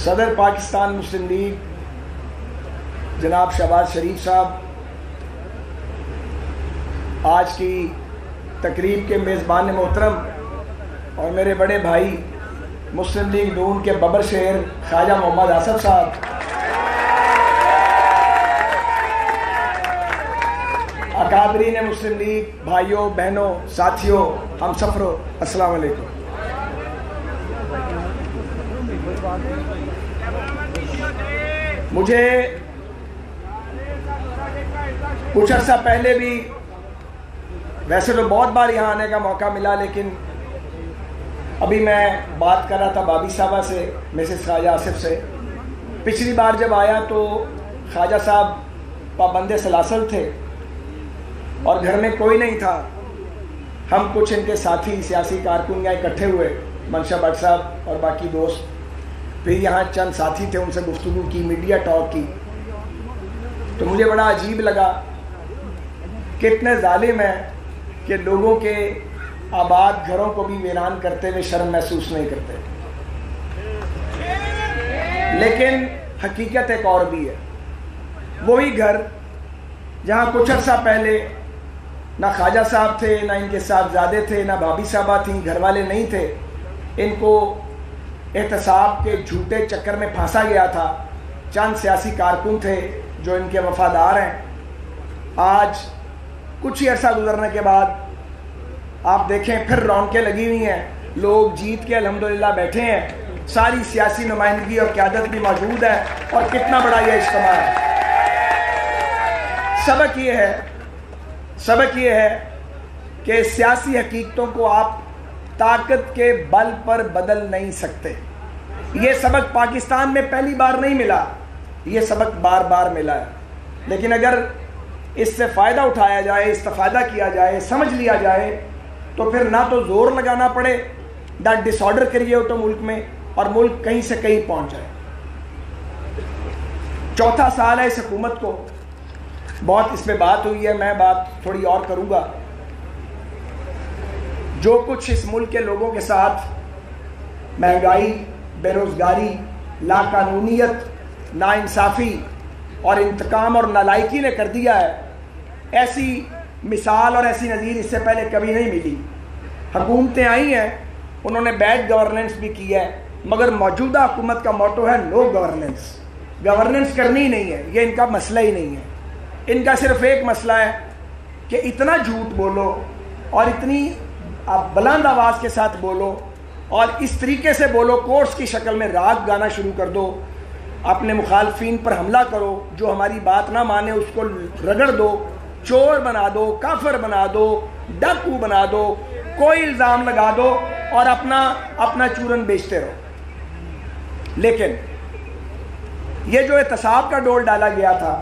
صدر پاکستان مسلم لیگ جناب شہباز شریف صاحب، آج کی تقریب کے میزبان محترم اور میرے بڑے بھائی مسلم لیگ نون کے ببر شہر خواجہ محمد آصف صاحب، اکابرین مسلم لیگ، بھائیوں بہنوں ساتھیوں ہم سفروں، السلام علیکم۔ مجھے کچھ عرصہ پہلے بھی ویسے تو بہت بار یہاں آنے کا موقع ملا، لیکن ابھی میں بات کر رہا تھا بابی صاحبہ سے، مسز خواجہ آصف سے۔ پچھلی بار جب آیا تو خواجہ صاحب پابند سلاسل تھے اور گھر میں کوئی نہیں تھا۔ ہم کچھ ان کے ساتھی سیاسی کارکن یہاں اکٹھے ہوئے، منشا بٹ صاحب اور باقی دوست، پھر یہاں چند ساتھی تھے، ان سے گفتگو کی، میڈیا ٹاک کی، تو مجھے بڑا عجیب لگا کہ اتنے ظالم ہیں کہ لوگوں کے آباد گھروں کو بھی ویران کرتے ہوئے شرم محسوس نہیں کرتے۔ لیکن حقیقت ایک اور بھی ہے۔ وہی گھر جہاں کچھ عرصہ پہلے نہ خواجہ صاحب تھے، نہ ان کے صاحبزادے تھے، نہ بھابی صاحبہ تھیں، گھر والے نہیں تھے، ان کو احتساب کے جھوٹے چکر میں پھانسا گیا تھا۔ چند سیاسی کارکن تھے جو ان کے وفادار ہیں۔ آج کچھ ہی عرصہ گزرنے کے بعد آپ دیکھیں پھر رونقیں لگی ہوئی ہیں، لوگ جیت کے الحمدللہ بیٹھے ہیں، ساری سیاسی نمائندگی اور قیادت بھی موجود ہے، اور کتنا بڑا یہ اجتماع ہے۔ سبق یہ ہے کہ سیاسی حقیقتوں کو آپ طاقت کے بل پر بدل نہیں سکتے۔ یہ سبق پاکستان میں پہلی بار نہیں ملا، یہ سبق بار بار ملا ہے۔ لیکن اگر اس سے فائدہ اٹھایا جائے، استفادہ کیا جائے، سمجھ لیا جائے، تو پھر نہ تو زور لگانا پڑے، نہ ڈس آرڈر کریے تو ملک میں، اور ملک کہیں سے کہیں پہنچ جائے۔ چوتھا سال ہے اس حکومت کو، بہت اس پہ بات ہوئی ہے، میں بات تھوڑی اور کروں گا۔ جو کچھ اس ملک کے لوگوں کے ساتھ مہنگائی، بے روزگاری، لاقانونیت، ناانصافی اور انتقام اور نالائکی نے کر دیا ہے، ایسی مثال اور ایسی نظیر اس سے پہلے کبھی نہیں ملی۔ حکومتیں آئی ہیں، انہوں نے بیڈ گورننس بھی کی ہے، مگر موجودہ حکومت کا موٹو ہے نو گورننس۔ گورننس کرنی ہی نہیں ہے، یہ ان کا مسئلہ ہی نہیں ہے۔ ان کا صرف ایک مسئلہ ہے کہ اتنا جھوٹ بولو اور اتنی بلند آواز کے ساتھ بولو اور اس طریقے سے بولو، کورس کی شکل میں راگ گانا شروع کر دو، اپنے مخالفین پر حملہ کرو، جو ہماری بات نہ مانے اس کو رگڑ دو، چور بنا دو، کافر بنا دو، ڈاکو بنا دو، کوئی الزام لگا دو اور اپنا چورن بیچتے رہو۔ لیکن یہ جو احتساب کا ڈول ڈالا گیا تھا،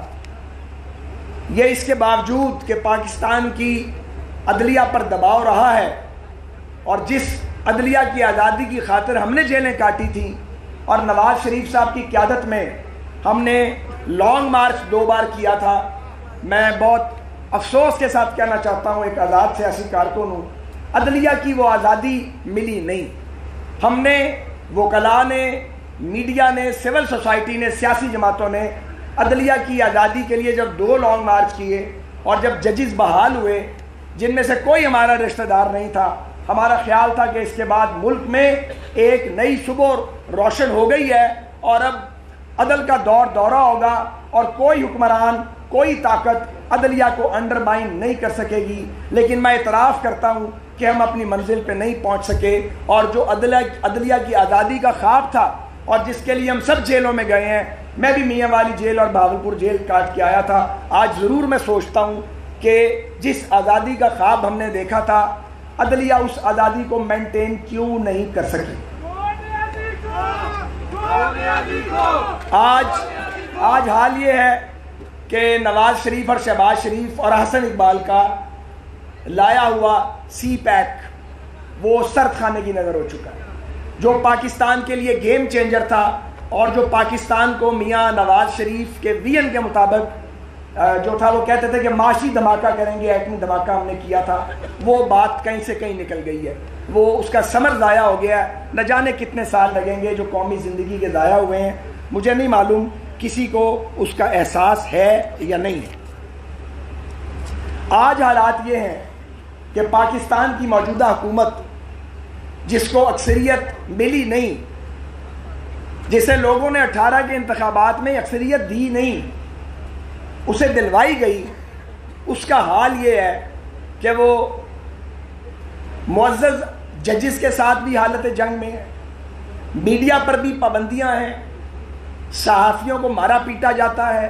یہ اس کے باوجود کہ پاکستان کی عدلیہ پر دباؤ رہا ہے، اور جس عدلیہ کی آزادی کی خاطر ہم نے جیلیں کاٹی تھیں، اور نواز شریف صاحب کی قیادت میں ہم نے لانگ مارچ 2 بار کیا تھا، میں بہت افسوس کے ساتھ کہنا چاہتا ہوں، ایک آزاد سیاسی کارکن ہوں، عدلیہ کی وہ آزادی ملی نہیں۔ ہم نے، وکلاء نے، میڈیا نے، سول سوسائٹی نے، سیاسی جماعتوں نے عدلیہ کی آزادی کے لیے جب 2 لانگ مارچ کیے، اور جب ججز بحال ہوئے، جن میں سے کوئی ہمارا رشتہ دار نہیں تھا، ہمارا خیال تھا کہ اس کے بعد ملک میں ایک نئی صبح روشن ہو گئی ہے، اور اب عدل کا دورہ ہوگا، اور کوئی حکمران، کوئی طاقت عدلیہ کو انڈرمائن نہیں کر سکے گی۔ لیکن میں اعتراف کرتا ہوں کہ ہم اپنی منزل پہ نہیں پہنچ سکے، اور جو عدلیہ کی آزادی کا خواب تھا، اور جس کے لیے ہم سب جیلوں میں گئے ہیں، میں بھی میاں والی جیل اور بہاولپور جیل کاٹ کے آیا تھا، آج ضرور میں سوچتا ہوں کہ جس آزادی کا خواب ہم نے دیکھا تھا، عدلیہ اس آزادی کو مینٹین کیوں نہیں کر سکی۔ آج حال یہ ہے کہ نواز شریف اور شہباز شریف اور حسن اقبال کا لایا ہوا سی پیک وہ سرد خانے کی نظر ہو چکا ہے۔ جو پاکستان کے لیے گیم چینجر تھا، اور جو پاکستان کو میاں نواز شریف کے ویژن کے مطابق جو تھا وہ کہتے تھے کہ معاشی دھماکہ کریں گے، ایٹمی دھماکہ ہم نے کیا تھا، وہ بات کہیں سے کہیں نکل گئی ہے، وہ اس کا ثمر ضائع ہو گیا ہے. نہ جانے کتنے سال لگیں گے جو قومی زندگی کے ضائع ہوئے ہیں. مجھے نہیں معلوم کسی کو اس کا احساس ہے یا نہیں ہے. آج حالات یہ ہیں کہ پاکستان کی موجودہ حکومت جس کو اکثریت ملی نہیں، جسے لوگوں نے 18 کے انتخابات میں اکثریت دی نہیں، اسے دلوائی گئی، اس کا حال یہ ہے کہ وہ معزز ججز کے ساتھ بھی حالت جنگ میں ہے، میڈیا پر بھی پابندیاں ہیں، صحافیوں کو مارا پیٹا جاتا ہے،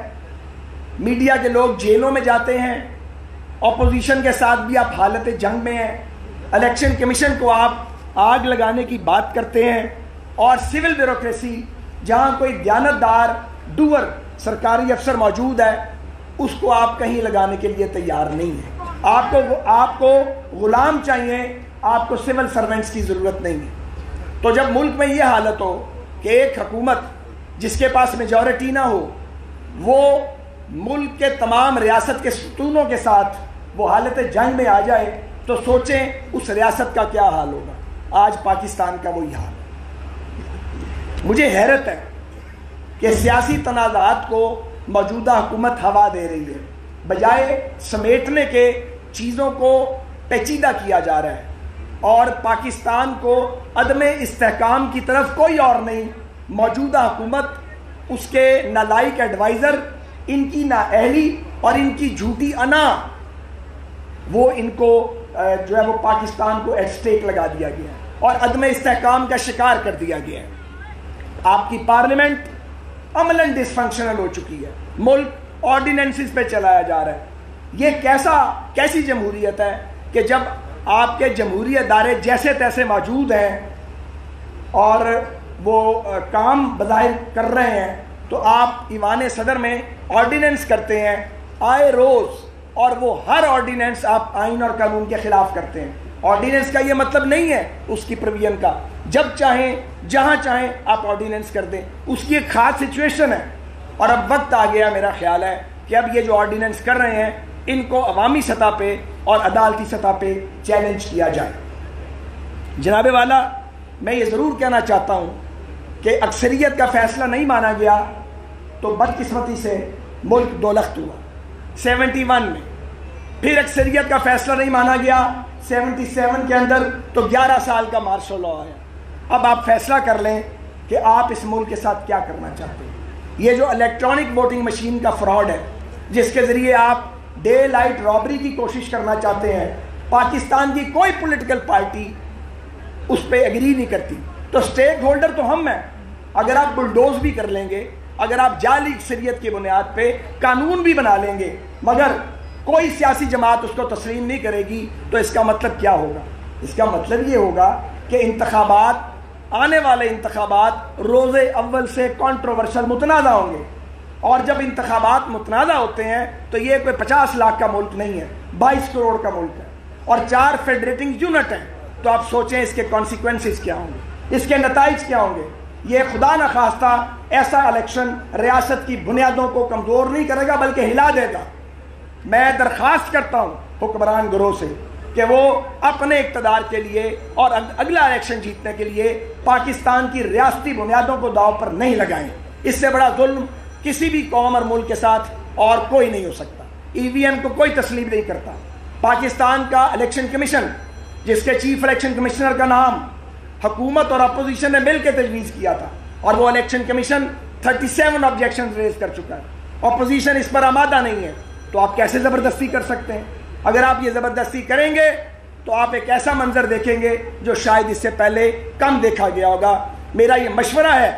میڈیا کے لوگ جیلوں میں جاتے ہیں، اپوزیشن کے ساتھ بھی آپ حالت جنگ میں ہیں، الیکشن کمیشن کو آپ آگ لگانے کی بات کرتے ہیں، اور سول بیوروکریسی جہاں کوئی دیانتدار ڈوور سرکاری افسر موجود ہے اس کو آپ کہیں لگانے کے لیے تیار نہیں ہیں. آپ کو غلام چاہیے، آپ کو سول سرونٹس کی ضرورت نہیں ہے. تو جب ملک میں یہ حالت ہو کہ ایک حکومت جس کے پاس میجورٹی نہ ہو وہ ملک کے تمام ریاست کے ستونوں کے ساتھ وہ حالت جنگ میں آ جائے تو سوچیں اس ریاست کا کیا حال ہوگا. آج پاکستان کا وہی حال ہے. مجھے حیرت ہے کہ سیاسی تنازعات کو موجودہ حکومت ہوا دے رہی ہے، بجائے سمیٹنے کے چیزوں کو پیچیدہ کیا جا رہا ہے، اور پاکستان کو عدم استحکام کی طرف کوئی اور نہیں. موجودہ حکومت، اس کے نالائق ایڈوائزر، ان کی نااہلی اور ان کی جھوٹی انا، وہ ان کو جو ہے وہ پاکستان کو ایٹ سٹیک لگا دیا گیا ہے اور عدم استحکام کا شکار کر دیا گیا ہے. آپ کی پارلیمنٹ عملاً ڈس فنکشنل ہو چکی ہے، ملک آرڈیننسز پہ چلایا جا رہا ہے. یہ کیسی جمہوریت ہے کہ جب آپ کے جمہوری ادارے جیسے تیسے موجود ہیں اور وہ کام بظاہر کر رہے ہیں تو آپ ایوان صدر میں آرڈیننس کرتے ہیں آئے روز، اور وہ ہر آرڈیننس آپ آئین اور قانون کے خلاف کرتے ہیں. آرڈیننس کا یہ مطلب نہیں ہے اس کی پرویژن کا جب چاہیں جہاں چاہیں آپ آرڈیننس کر دیں، اس کی ایک خاص سچویشن ہے. اور اب وقت آ گیا، میرا خیال ہے کہ اب یہ جو آرڈیننس کر رہے ہیں ان کو عوامی سطح پہ اور عدالتی سطح پہ چیلنج کیا جائے. جناب والا، میں یہ ضرور کہنا چاہتا ہوں کہ اکثریت کا فیصلہ نہیں مانا گیا تو بدقسمتی سے ملک دولخت ہوا. 71 میں پھر اکثریت کا فیصلہ نہیں مانا گیا، 77 کے اندر تو 11 سال کا مارشل لاء آیا. اب آپ فیصلہ کر لیں کہ آپ اس ملک کے ساتھ کیا کرنا چاہتے ہیں. یہ جو الیکٹرانک ووٹنگ مشین کا فراڈ ہے جس کے ذریعے آپ ڈے لائٹ رابری کی کوشش کرنا چاہتے ہیں، پاکستان کی کوئی پولیٹیکل پارٹی اس پہ ایگری نہیں کرتی. تو سٹیک ہولڈر تو ہم ہیں. اگر آپ بلڈوز بھی کر لیں گے، اگر آپ جعلی اکثریت کی بنیاد پہ قانون بھی بنا لیں گے، مگر کوئی سیاسی جماعت اس کو تسلیم نہیں کرے گی، تو اس کا مطلب کیا ہوگا؟ اس کا مطلب یہ ہوگا کہ انتخابات، آنے والے انتخابات روز اول سے کنٹروورشل متنازع ہوں گے. اور جب انتخابات متنازع ہوتے ہیں تو یہ کوئی 50 لاکھ کا ملک نہیں ہے، 22 کروڑ کا ملک ہے اور 4 فیڈریٹنگ یونٹ ہیں. تو آپ سوچیں اس کے کانسیکوینسز کیا ہوں گے، اس کے نتائج کیا ہوں گے. یہ خدا نخواستہ ایسا الیکشن ریاست کی بنیادوں کو کمزور نہیں کرے گا بلکہ ہلا دے گا. میں درخواست کرتا ہوں حکمران گروہ سے کہ وہ اپنے اقتدار کے لیے اور اگلا الیکشن جیتنے کے لیے پاکستان کی ریاستی بنیادوں کو داؤ پر نہیں لگائیں. اس سے بڑا ظلم کسی بھی قوم اور ملک کے ساتھ اور کوئی نہیں ہو سکتا. ای وی ایم کو کوئی تسلیم نہیں کرتا. پاکستان کا الیکشن کمیشن، جس کے چیف الیکشن کمشنر کا نام حکومت اور اپوزیشن نے مل کے تجویز کیا تھا، اور وہ الیکشن کمیشن 37 آبجیکشن ریز کر چکا ہے. اپوزیشن اس پر آمادہ نہیں ہے، تو آپ کیسے زبردستی کر سکتے ہیں؟ اگر آپ یہ زبردستی کریں گے تو آپ ایک ایسا منظر دیکھیں گے جو شاید اس سے پہلے کم دیکھا گیا ہوگا. میرا یہ مشورہ ہے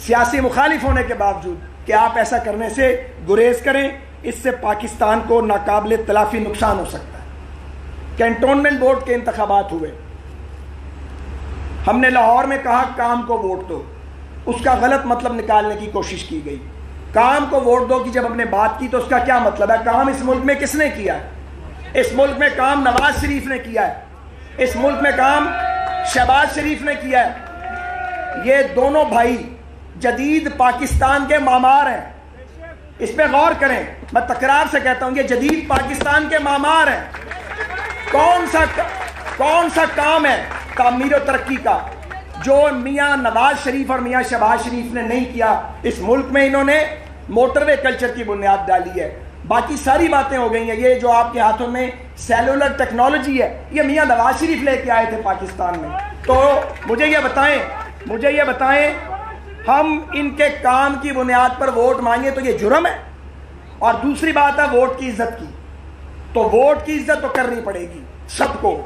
سیاسی مخالف ہونے کے باوجود کہ آپ ایسا کرنے سے گریز کریں. اس سے پاکستان کو ناقابل تلافی نقصان ہو سکتا ہے. کینٹونمنٹ بورڈ کے انتخابات ہوئے، ہم نے لاہور میں کہا کام کو ووٹ دو، اس کا غلط مطلب نکالنے کی کوشش کی گئی. کام کو ووٹ دو کی جب ہم نے بات کی تو اس کا کیا مطلب ہے؟ کام اس ملک میں کس نے کیا ہے؟ اس ملک میں کام نواز شریف نے کیا ہے، اس ملک میں کام شہباز شریف نے کیا ہے. یہ دونوں بھائی جدید پاکستان کے معمار ہیں. اس پہ غور کریں. میں تکرار سے کہتا ہوں یہ جدید پاکستان کے معمار ہیں. کون سا کام ہے تعمیر و ترقی کا جو میاں نواز شریف اور میاں شہباز شریف نے نہیں کیا؟ اس ملک میں انہوں نے موٹر وے کلچر کی بنیاد ڈالی ہے. باقی ساری باتیں ہو گئی ہیں. یہ جو آپ کے ہاتھوں میں سیلولر ٹیکنالوجی ہے یہ میاں نواز شریف لے کے آئے تھے پاکستان میں. تو مجھے یہ بتائیں ہم ان کے کام کی بنیاد پر ووٹ مانگے تو یہ جرم ہے؟ اور دوسری بات ہے ووٹ کی عزت کی. تو ووٹ کی عزت تو کرنی پڑے گی سب کو.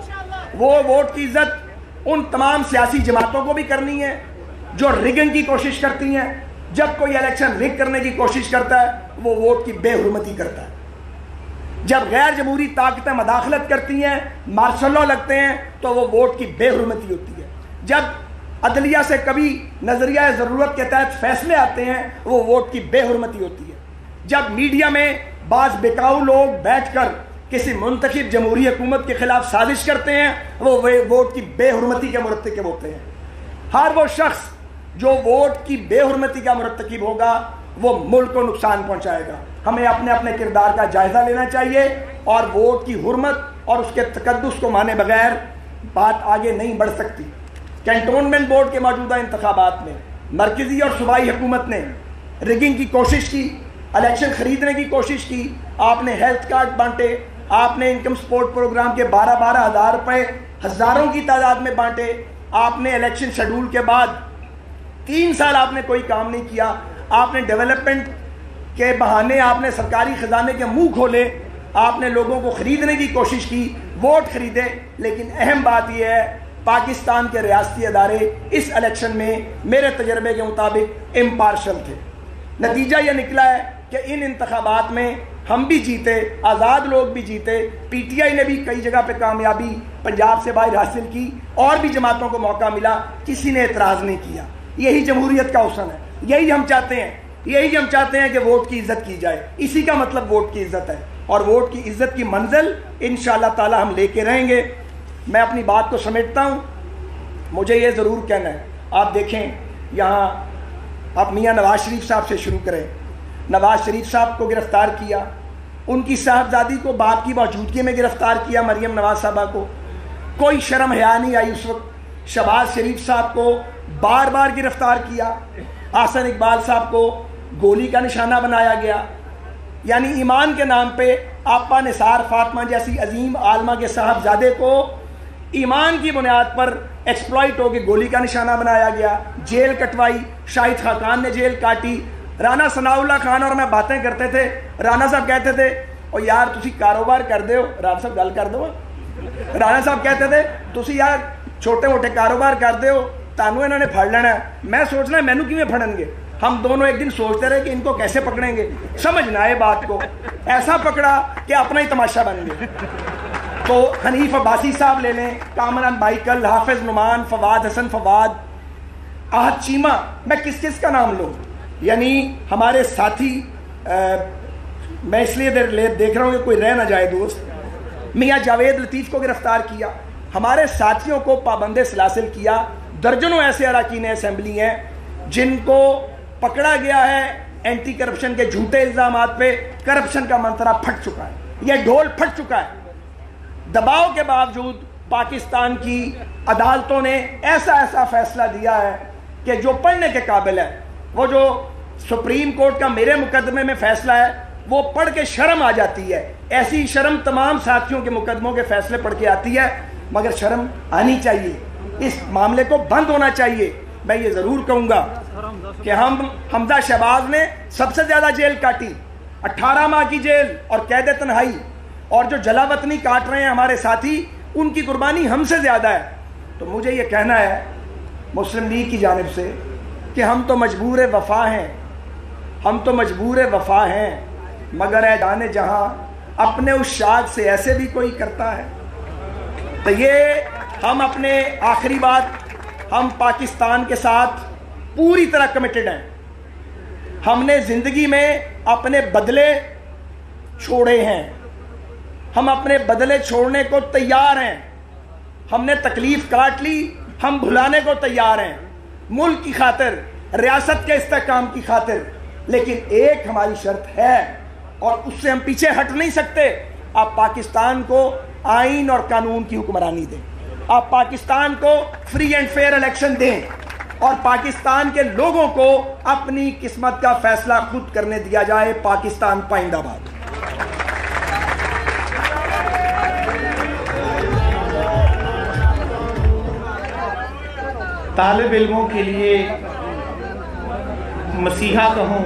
وہ ووٹ کی عزت ان تمام سیاسی جماعتوں کو بھی کرنی ہے جو رگنگ کی کوشش کرتی ہیں. جب کوئی الیکشن رگ کرنے کی کوشش کرتا ہے وہ ووٹ کی بے حرمتی کرتا ہے. جب غیر جمہوری طاقتیں مداخلت کرتی ہیں مارشل لا لگتے ہیں تو وہ ووٹ کی بے حرمتی ہوتی ہے. جب عدلیہ سے کبھی نظریہ ضرورت کے تحت فیصلے آتے ہیں وہ ووٹ کی بے حرمتی ہوتی ہے. جب میڈیا میں بعض بکاؤ لوگ بیٹھ کر کسی منتخب جمہوری حکومت کے خلاف سازش کرتے ہیں وہ ووٹ کی بے حرمتی کے مرتکب ہوتے ہیں. ہر وہ شخص جو ووٹ کی بے حرمتی کا مرتکب ہوگا وہ ملک کو نقصان پہنچائے گا. ہمیں اپنے اپنے کردار کا جائزہ لینا چاہیے اور ووٹ کی حرمت اور اس کے تقدس کو مانے بغیر بات آگے نہیں بڑھ سکتی. کینٹونمنٹ بورڈ کے موجودہ انتخابات میں مرکزی اور صوبائی حکومت نے رگنگ کی کوشش کی, الیکشن خریدنے کی کوشش کی. آپ نے ہیلتھ کارڈ بانٹے, آپ نے انکم سپورٹ پروگرام کے 12 ہزار روپے ہزاروں کی تعداد میں بانٹے. آپ نے الیکشن شیڈول کے بعد 3 سال آپ نے کوئی کام نہیں کیا. آپ نے ڈیولپمنٹ کے بہانے آپ نے سرکاری خزانے کے منہ کھولے. آپ نے لوگوں کو خریدنے کی کوشش کی, ووٹ خریدے. لیکن اہم بات یہ ہے پاکستان کے ریاستی ادارے اس الیکشن میں میرے تجربے کے مطابق امپارشل تھے. نتیجہ یہ نکلا ہے کہ ان انتخابات میں ہم بھی جیتے, آزاد لوگ بھی جیتے, پی ٹی آئی نے بھی کئی جگہ پہ کامیابی پنجاب سے باہر حاصل کی, اور بھی جماعتوں کو موقع ملا, کسی نے اعتراض نہیں کیا. یہی جمہوریت کا حسن ہے. یہی ہم چاہتے ہیں کہ ووٹ کی عزت کی جائے. اسی کا مطلب ووٹ کی عزت ہے, اور ووٹ کی عزت کی منزل انشاءاللہ تعالی ہم لے کے رہیں گے. میں اپنی بات کو سمیٹتا ہوں. مجھے یہ ضرور کہنا ہے, آپ دیکھیں یہاں آپ میاں نواز شریف صاحب سے شروع کریں. نواز شریف صاحب کو گرفتار کیا, ان کی صاحبزادی کو باپ کی موجودگی میں گرفتار کیا, مریم نواز صاحبہ کو. کوئی شرم حیا نہیں آئی اس وقت. شہباز شریف صاحب کو بار بار گرفتار کیا. احسن اقبال صاحب کو گولی کا نشانہ بنایا گیا. یعنی ایمان کے نام پہ آپا نثار فاطمہ جیسی عظیم عالمہ کے صاحبزادے کو ایمان کی بنیاد پر ایکسپلائٹ ہو کے گولی کا نشانہ بنایا گیا, جیل کٹوائی. شاہد خاقان نے جیل کاٹی. رانا ثناء اللہ خان اور میں باتیں کرتے تھے, رانا صاحب کہتے تھے او یار تسی کاروبار کر دے ہو, رانا صاحب گل کر دو. رانا صاحب کہتے تھے تسی یار چھوٹے موٹے کاروبار کر دے ہو, تانوں انہوں نے پھڑ لینا ہے. میں سوچنا ہے مینوں کیویں پھڑن گے. ہم دونوں ایک دن سوچتے رہے کہ ان کو کیسے پکڑیں گے. سمجھ نہ آئے بات کو, ایسا پکڑا کہ اپنا ہی تماشا بن گئے. تو حنیف عباسی صاحب لے لیں, کامران بائیکل, حافظ نعمان, فواد حسن فواد, احد چیمہ, میں کس کس کا نام لوں. یعنی ہمارے ساتھی, میں اس لیے دیکھ رہا ہوں کہ کوئی رہ نہ جائے دوست, میاں جاوید لطیف کو گرفتار کیا. ہمارے ساتھیوں کو پابند سلاسل کیا. درجنوں ایسے اراکین اسمبلی ہیں جن کو پکڑا گیا ہے اینٹی کرپشن کے جھوٹے الزامات پہ. کرپشن کا منترا پھٹ چکا ہے, یہ ڈھول پھٹ چکا ہے. دباؤ کے باوجود پاکستان کی عدالتوں نے ایسا فیصلہ دیا ہے کہ جو پڑھنے کے قابل ہے. وہ جو سپریم کورٹ کا میرے مقدمے میں فیصلہ ہے وہ پڑھ کے شرم آ جاتی ہے. ایسی شرم تمام ساتھیوں کے مقدموں کے فیصلے پڑھ کے آتی ہے, مگر شرم آنی چاہیے. اس معاملے کو بند ہونا چاہیے. میں یہ ضرور کہوں گا کہ حمزہ شہباز نے سب سے زیادہ جیل کاٹی, 18 ماہ کی جیل اور قید تنہائی, اور جو جلا وطنی کاٹ رہے ہیں ہمارے ساتھی ان کی قربانی ہم سے زیادہ ہے. تو مجھے یہ کہنا ہے مسلم لیگ کی جانب سے کہ ہم تو مجبور وفا ہیں, مگر اے جانے جہاں اپنے اس شاد سے ایسے بھی کوئی کرتا ہے. تو یہ ہم اپنے آخری بات, ہم پاکستان کے ساتھ پوری طرح کمیٹڈ ہیں. ہم نے زندگی میں اپنے بدلے چھوڑے ہیں, ہم اپنے بدلے چھوڑنے کو تیار ہیں. ہم نے تکلیف کاٹ لی, ہم بھلانے کو تیار ہیں. ملک کی خاطر, ریاست کے استحکام کی خاطر لیکن ایک ہماری شرط ہے اور اس سے ہم پیچھے ہٹ نہیں سکتے. آپ پاکستان کو آئین اور قانون کی حکمرانی دیں, آپ پاکستان کو فری اینڈ فیئر الیکشن دیں, اور پاکستان کے لوگوں کو اپنی قسمت کا فیصلہ خود کرنے دیا جائے. پاکستان پائندہ باد. طالب علموں کے لیے مسیحا کہوں